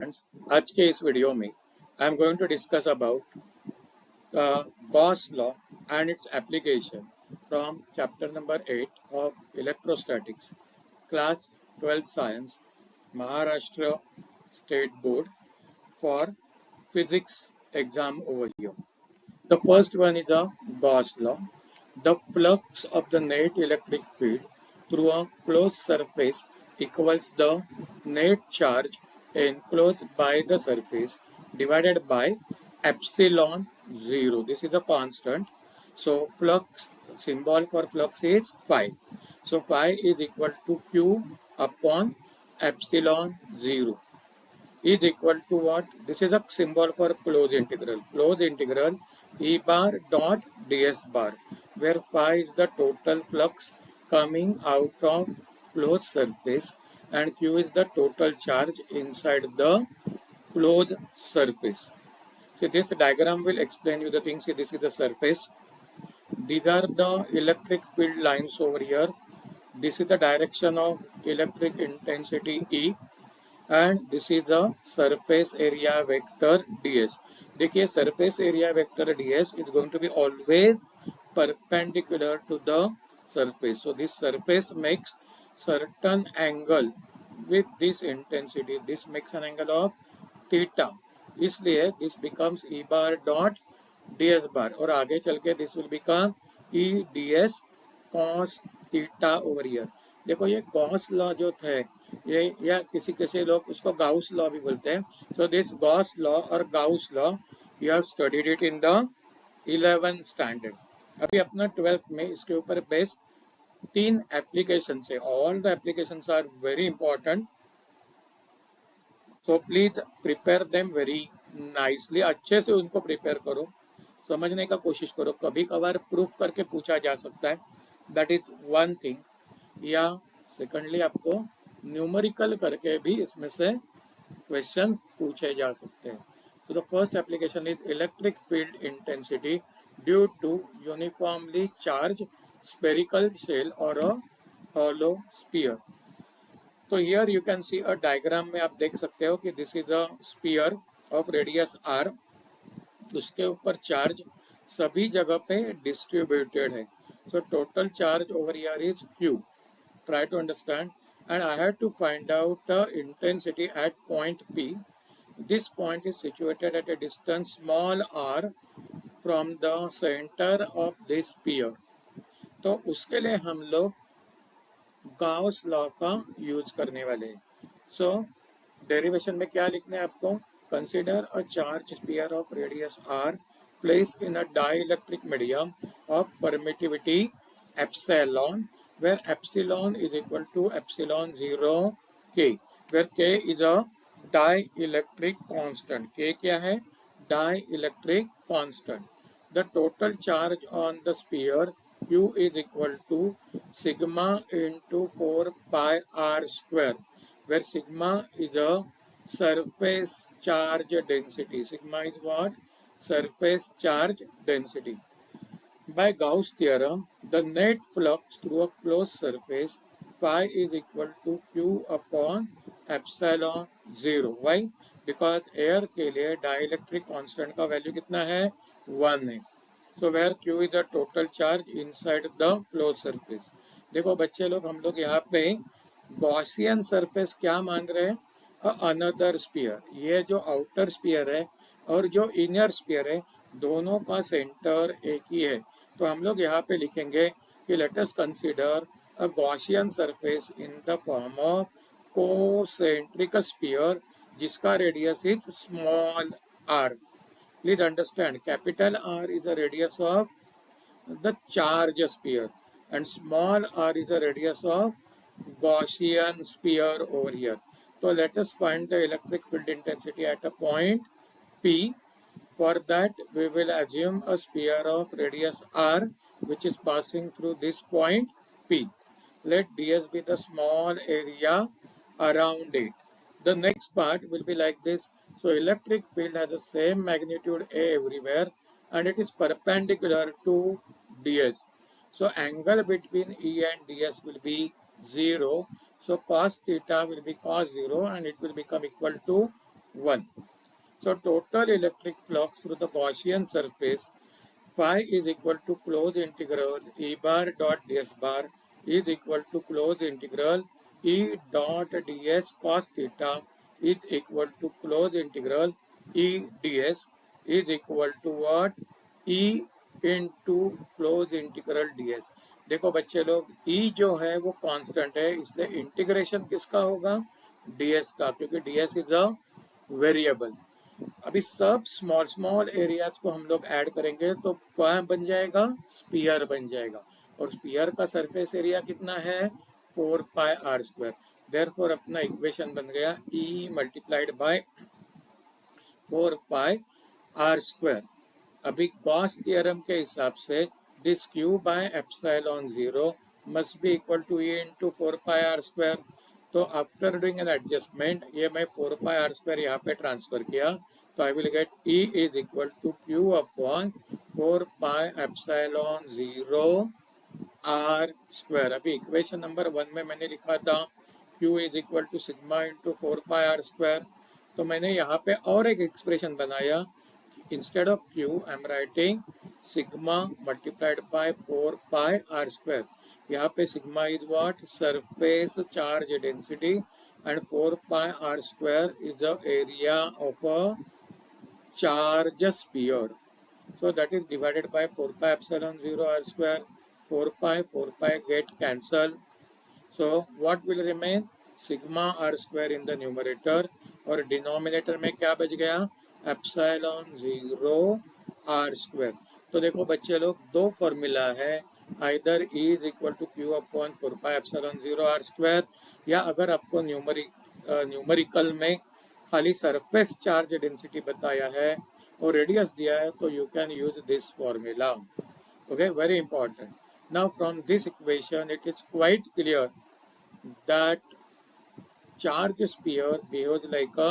Friends, आज के इस वीडियो में I am going to discuss about Gauss law and its application from chapter number 8 of electrostatics, class 12th science, Maharashtra state board for physics exam over here. The first one is a Gauss law. The flux of the net electric field through a closed surface equals the net charge enclosed by the surface divided by epsilon 0. This is a constant. So flux, symbol for flux is phi. So phi is equal to Q upon epsilon 0 is equal to what? This is a symbol for closed integral. Closed integral E bar dot ds bar, where phi is the total flux coming out of closed surface and Q is the total charge inside the closed surface. See, this diagram will explain you the things. See, this is the surface. These are the electric field lines over here. This is the direction of electric intensity E and this is the surface area vector ds. देखिए surface area vector ds is going to be always perpendicular to the surface. So this surface makes certain angle with this intensity. This makes an angle of theta. इसलिए this becomes e bar dot ds bar और आगे चल के this will become e ds cos theta over here. देखो ये Gauss law जो थे ये या किसी किसी लोग उसको गाउस लॉ भी बोलते हैं. सो दिस गॉस लॉ और Gauss law you have studied it in the 11th standard. अभी अपना 12th में इसके ऊपर बेस्ड 3 एप्लीकेशन है. All the applications are very important, so please prepare them very nicely. अच्छे से उनको प्रिपेयर करो, समझने का कोशिश करो. कभी कभार प्रूफ करके पूछा जा सकता है, दैट इज वन थिंग. या सेकंडली आपको न्यूमेरिकल करके भी इसमें से क्वेश्चंस पूछे जा सकते हैं. So the first application is electric field intensity due to uniformly charge spherical shell और अ हॉलो स्फीयर. तो here you can see a diagram में आप देख सकते हो कि this is a sphere of radius R. उसके ऊपर चार्ज सभी जगह पे डिस्ट्रीब्यूटेड है. So total charge over here is Q. Try to understand, and I had to find out the intensity at point P. This point is situated at a distance small r from the center of this sphere. तो उसके लिए हम लोग Gauss law का use करने वाले हैं. सो derivation में क्या लिखना है आपको? Consider a charge sphere of radius r placed in a dielectric medium of permittivity epsilon, where epsilon is equal to epsilon 0 k, where k is a dielectric constant. K क्या है? Dielectric constant. The total charge on the sphere Q is equal to sigma into 4 pi r square, where sigma is a surface charge density. Sigma is what? Surface charge density. By Gauss theorem, the net flux through a closed surface phi is equal to Q upon epsilon 0. Why? Because air के लिए dielectric constant का value कितना है? 1 है. So where Q is the total charge inside the closed surface. देखो बच्चे लोग, हम लोग यहाँ पे गॉसियन सरफेस क्या मान रहे हैं? Another sphere. ये जो आउटर स्फीयर है और जो इनर स्फीयर है, दोनों का सेंटर एक ही है. तो हम लोग यहाँ पे लिखेंगे कि let us consider a Gaussian surface in the form of concentric sphere जिसका radius is small r. Please understand, capital R is the radius of the charge sphere and small r is the radius of Gaussian sphere over here. So let us find the electric field intensity at a point P. For that we will assume a sphere of radius r which is passing through this point P. Let ds be the small area around it. The next part will be like this. So electric field has the same magnitude A everywhere and it is perpendicular to ds. So angle between E and ds will be 0. So cos theta will be cos 0 and it will become equal to 1. So total electric flux through the Gaussian surface phi is equal to closed integral E bar dot ds bar is equal to closed integral E dot ds cos theta is equal to closed integral E ds is equal to what? E into closed integral ds. देखो बच्चे लोग E जो है वो constant है, इसलिए integration किसका होगा? ds का, क्योंकि ds इज अ वेरिएबल। अभी सब स्मॉल स्मॉल एरियाज को हम लोग ऐड करेंगे तो क्या बन जाएगा? स्पीयर बन जाएगा। और स्पीयर का सरफेस एरिया कितना है? 4 पाई आर स्क्वायर। देयरफॉर अपना इक्वेशन बन गया E multiplied by 4 pi R square. अभी गॉस थ्योरम के हिसाब से this Q by epsilon 0 must be equal to E into 4 pi R square. तो आफ्टर डूइंग एन एडजस्टमेंट ये मैं 4 पाई आर स्क्वायर यहाँ पे ट्रांसफर किया तो I will get E is equal to Q upon 4 pi epsilon 0 R square. अभी equation number 1 में मैंने लिखा था Q is equal to sigma into 4 pi R square. तो मैंने यहाँ पे और एक एक्सप्रेशन बनाया। Instead of Q, I am writing sigma multiplied by 4 pi r square. यहाँ पे sigma is what? Surface charge density and 4 pi r square is the area of a charge sphere. So that is divided by 4 pi epsilon 0 r square. 4 pi get cancelled. So what will remain? Sigma r square in the numerator और denominator में क्या बच गया? Epsilon 0 r square. तो देखो बच्चे लोग दो फॉर्मूला है, either E is equal to Q upon 4 pi epsilon 0 r square, या अगर आपको न्यूमेरिकल में खाली सरफेस चार्ज डेंसिटी बताया है और रेडियस दिया है तो you can use this formula. Okay, very important. Now from this equation it is quite clear that charge sphere behaves like a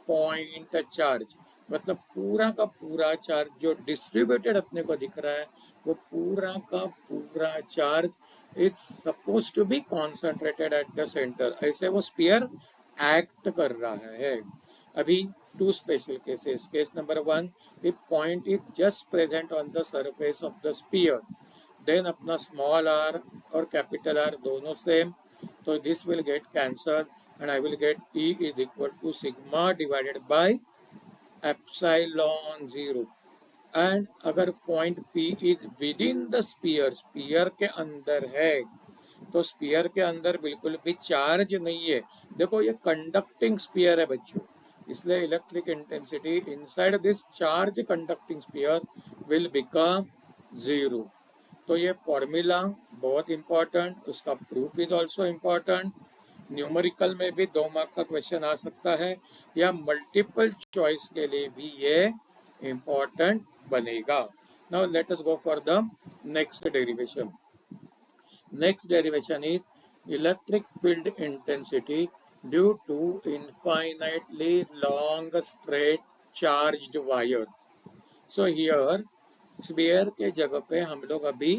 point charge। मतलब पूरा का पूरा चार्ज जो डिस्ट्रीब्यूटेड अपने को दिख रहा है वो पूरा का पूरा charge is suppose to be concentrated at the centre, ऐसे वो स्पीयर एक्ट कर रहा है। अभी two special cases. Case number 1, if point is just present on the surface of the sphere, then अपना स्मॉल r और कैपिटल R दोनों same, तो this will get cancel and I will get E is equal to sigma divided by epsilon 0। and अगर point P is within the sphere, sphere के अंदर है, तो spear के अंदर बिल्कुल भी चार्ज नहीं है। देखो ये कंडक्टिंग स्पीयर है बच्चों, इसलिए electric intensity inside this charge conducting spear will become 0। तो ये फॉर्मूला बहुत इंपॉर्टेंट, उसका proof is also important. Numerical में भी 2 मार्क का क्वेश्चन आ सकता है या मल्टीपल चॉइस के लिए भी ये इम्पोर्टेंट बनेगा। Now let us go for the next derivation. Next derivation is electric field intensity due to infinitely long straight charged wire. So here sphere के जगह पे हम लोग अभी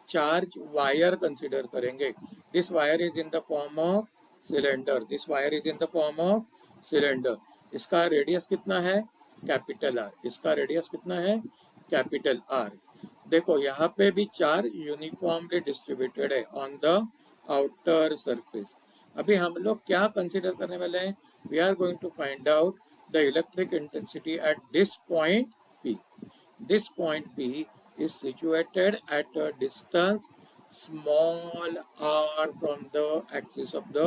चार्ज वायर कंसिडर करेंगे। This wire is in the form of cylinder, this wire is in the form of cylinder. इसका radius कितना है? Capital R. इसका रेडियस कितना है? Capital R. देखो यहाँ पे भी चार्ज यूनिफॉर्मली डिस्ट्रीब्यूटेड है ऑन द आउटर सरफेस। अभी हम लोग क्या कंसिडर करने वाले हैं? We are going to find out the electric intensity at this point P. This point P is situated at a distance small r from the axis of the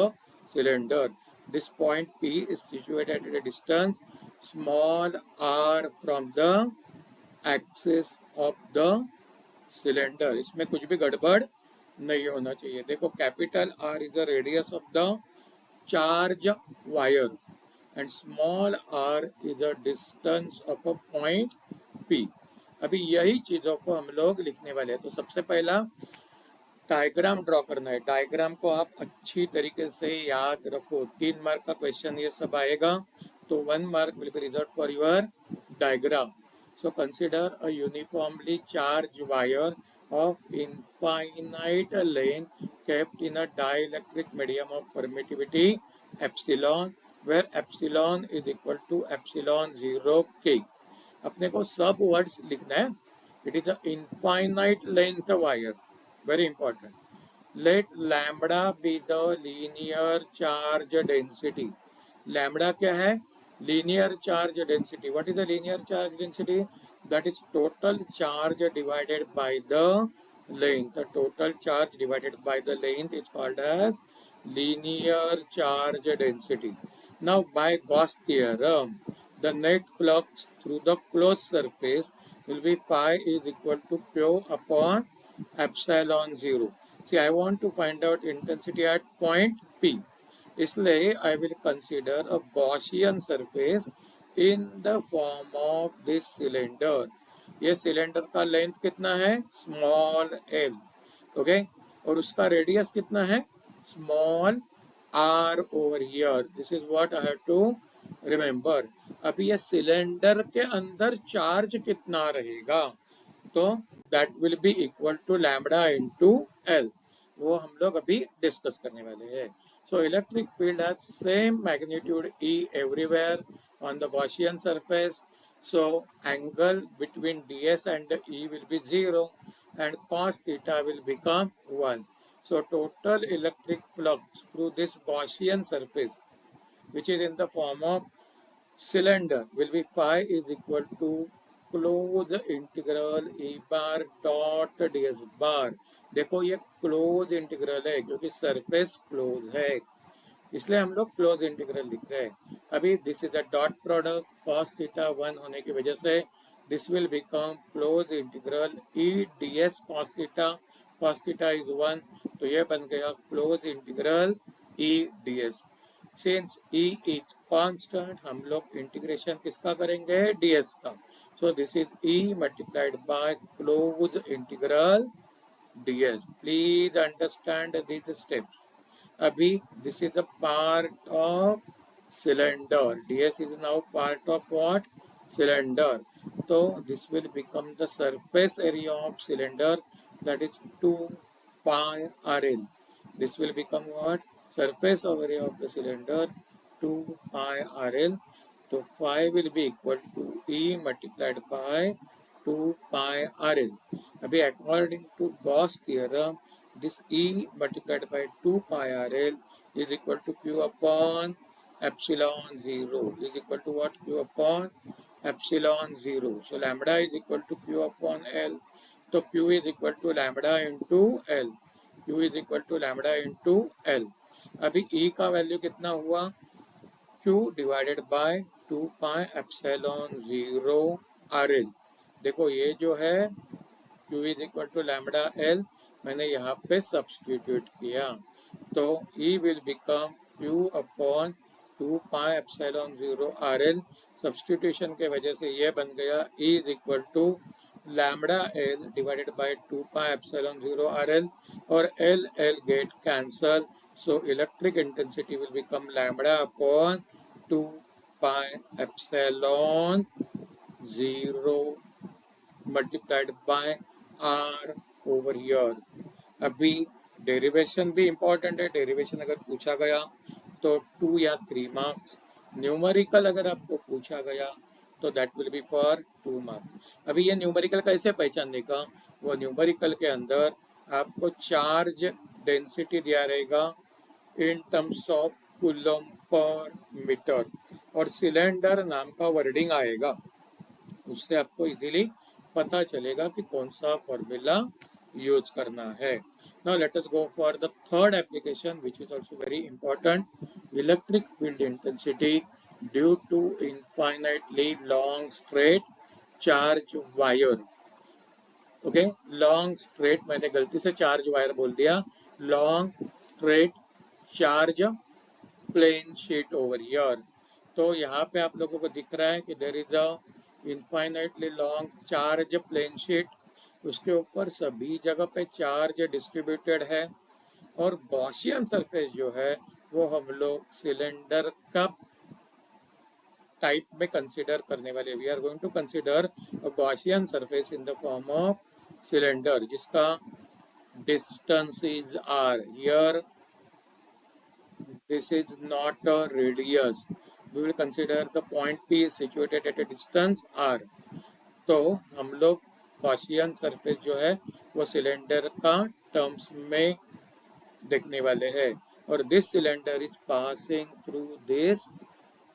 cylinder. This point P is situated at a distance small r from the axis of the cylinder. इसमें कुछ भी गड़बड़ नहीं होना चाहिए। देखो capital R is the radius of the charge wire and small r is the distance of a point P. अभी यही चीजों को हम लोग लिखने वाले हैं। तो सबसे पहला डायग्राम ड्रॉ करना है। डायग्राम को आप अच्छी तरीके से याद रखो, 3 मार्क का क्वेश्चन ये सब आएगा, तो 1 mark will be reserved for your diagram. So consider a uniformly charge wire of infinite length kept in a dielectric medium of permittivity epsilon where epsilon is equal to epsilon 0 k. अपने को सब words लिखना है. It is a infinite length wire. Very important. Let lambda be the linear charge density. Lambda क्या है? Linear charge density. What is the linear charge density? That is total charge divided by the length. The total charge divided by the length is called as linear charge density. Now by Gauss theorem, the net flux through the closed surface will be phi is equal to Q upon epsilon 0. See, I want to find out intensity at point P. इसलिए I will consider a Gaussian surface in the form of this cylinder. ये cylinder का length कितना है? Small l. Okay, और उसका radius कितना है? Small r over here. This is what I have to remember. अभी ये सिलेंडर के अंदर चार्ज कितना रहेगा? तो that will be equal to lambda into L. वो हम लोग अभी डिस्कस करने वाले हैं. So electric field has same magnitude E everywhere on the Gaussian surface. So angle between ds and E will be 0 and cos theta will become 1. So total electric flux through this Gaussian surface, which is in the form of cylinder, will be phi is equal to close integral E bar dot ds बार. देखो ये close integral है क्योंकि surface close है, इसलिए हम लोग close integral लिख रहे हैं. अभी this is a dot product cos theta 1 होने की वजह से this will become close integral E ds cos theta is 1. तो ये बन गया close integral E ds. Since E is constant, हम लोग इंटीग्रेशन किसका करेंगे? ds का. So this is E multiplied bye close integral ds. Please understand this steps. अभी this is a part of cylinder. ds is now part of what? Cylinder. So this will become the surface area of cylinder, that is 2 pi rl. This will become what? Surface area of the cylinder 2 pi rl. So phi will be equal to E multiplied by 2 pi rl. अभी according to Gauss theorem, this E multiplied by 2 pi rl is equal to Q upon epsilon 0 is equal to what? Q upon epsilon 0. So lambda is equal to Q upon L. So Q is equal to lambda into L. Q is equal to lambda into L. अभी E का value कितना हुआ? Q divided by 2 pi epsilon 0 RL. देखो ये जो है Q is equal to lambda L, मैंने यहाँ पे सब्स्टिट्यूट किया, तो E will become Q upon 2 pi epsilon 0 RL. Substitution के वजह से ये बन गया E is equal to lambda L divided by 2 pi epsilon 0 RL, और L get cancel. So electric intensity will become lambda upon 2 pi epsilon 0 multiplied by r over here. अभी derivation भी important है. डेरिवेशन अगर पूछा गया तो 2 या 3 marks. Numerical अगर आपको पूछा गया तो that will B for 2 marks. अभी ये न्यूमेरिकल कैसे पहचानने का? वो न्यूमेरिकल के अंदर आपको चार्ज डेंसिटी दिया रहेगा in terms of coulomb per metre, और सिलेंडर नाम का वर्डिंग आएगा, उससे आपको इजीली पता चलेगा कि कौन सा फॉर्मूला यूज करना है. Now let us go for the third application, which is also very important. Electric field intensity due to infinitely long straight charge wire. Okay, long straight, मैंने गलती से चार्ज वायर बोल दिया. Long straight charge plane sheet over here. तो यहाँ पे आप लोगों को दिख रहा है कि there is a infinitely long charge plane sheet. उसके ऊपर सभी जगह पे चार्ज डिस्ट्रीब्यूटेड है, और गॉसियन सरफेस जो है वो हम लोग सिलेंडर का टाइप में कंसीडर करने वाले. We are going to consider a Gaussian surface in the form of cylinder जिसका distance is r. Here this is not a radius. We will consider the point P is situated at a distance R. तो हम लोग Gaussian surface जो है वो cylinder का terms में देखने वाले हैं और this cylinder is passing through this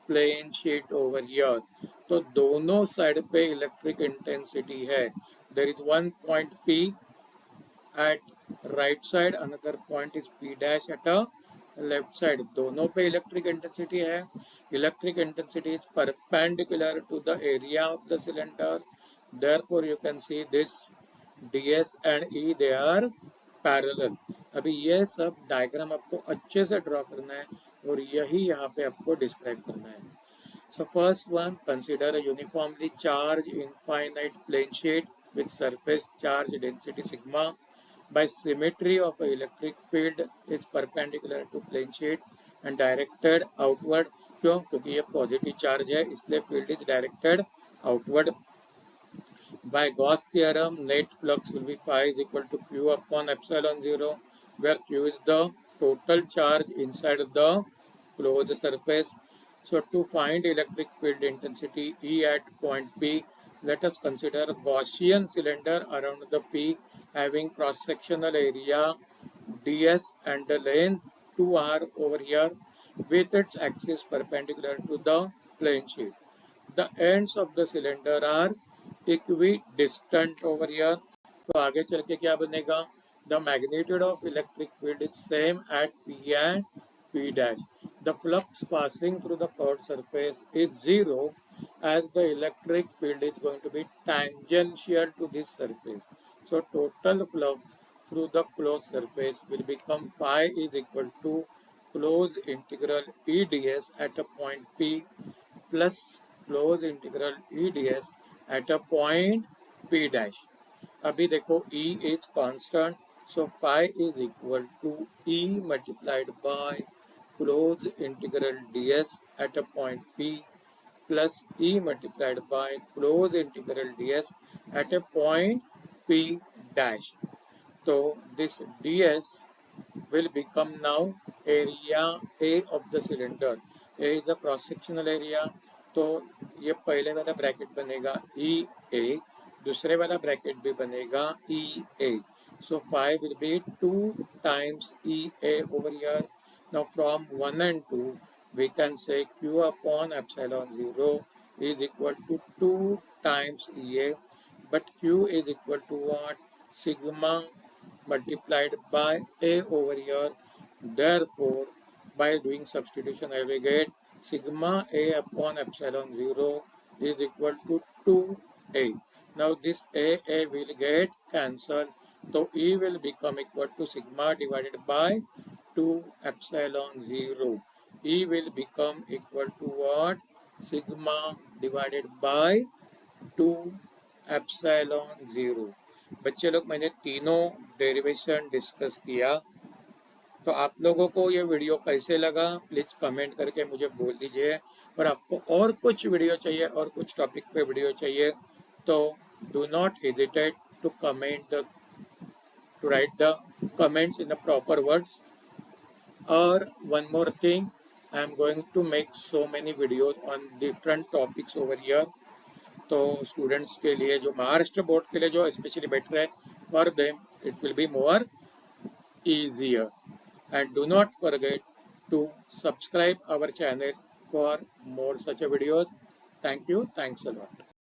plane sheet over here. तो दोनों साइड पे इलेक्ट्रिक इंटेंसिटी है. There is one point P at right side, another point is P dash at a left side. दोनों पे इलेक्ट्रिक इंटेंसिटी है. Electric intensity is perpendicular to the area of the cylinder. Therefore you can see this ds and E they are parallel. अभी ये सब diagram आपको अच्छे से draw करना है और यही यहाँ पे आपको डिस्क्राइब करना है. So first one, consider a uniformly charged infinite plane sheet with surface charge density sigma. By symmetry of an electric field is perpendicular to plane sheet and directed outward. क्यों? क्योंकि ये पॉजिटिव चार्ज है इसलिए field is directed outward. By Gauss theorem, net flux will be phi is equal to q upon epsilon 0, where q is the total charge inside the closed surface. So to find electric field intensity E at point P, let us consider a Gaussian cylinder around the P having cross-sectional area ds and the length 2r over here with its axis perpendicular to the plane sheet. The ends of the cylinder are equidistant over here. तो आगे चल के क्या बनेगा? The magnitude of electric field is same at P and P dash. The flux passing through the curved surface is zero as the electric field is going to be tangential to this surface. So total flux through the closed surface will become phi is equal to closed integral E ds at a point P plus closed integral E ds at a point P dash. अभी देखो E is constant, so phi is equal to E multiplied by closed integral ds at a point P plus E multiplied by closed integral ds at a point P dash. So this ds will become now area A of the cylinder. A is the cross sectional area. तो ये पहले वाला bracket बनेगा ई ए, दूसरे वाला bracket भी बनेगा ई ए. So phi will be 2 times EA over here. Now from 1 and 2 we can say Q upon epsilon 0 is equal to 2 times EA, but Q is equal to what? Sigma multiplied by A over here. Therefore, by doing substitution, I will get sigma A upon epsilon 0 is equal to 2A. Now this A will get cancelled. So E will become equal to sigma divided by 2 epsilon 0. E will become equal to what? Sigma divided by 2 epsilon 0. बच्चे लोग मैंने तीनों derivation discuss किया. तो आप लोगों को ये वीडियो कैसे लगा प्लीज कमेंट करके मुझे बोल दीजिए. और आपको और कुछ वीडियो चाहिए और कुछ टॉपिक पे वीडियो चाहिए तो do not hesitate to comment to write the comments in the proper words. Or one more thing, I am going to make so many videos on different topics over here. तो students के लिए जो Maharashtra board के लिए जो specially better है for them it will be more easier. And do not forget to subscribe our channel for more such videos. Thank you. Thanks a lot.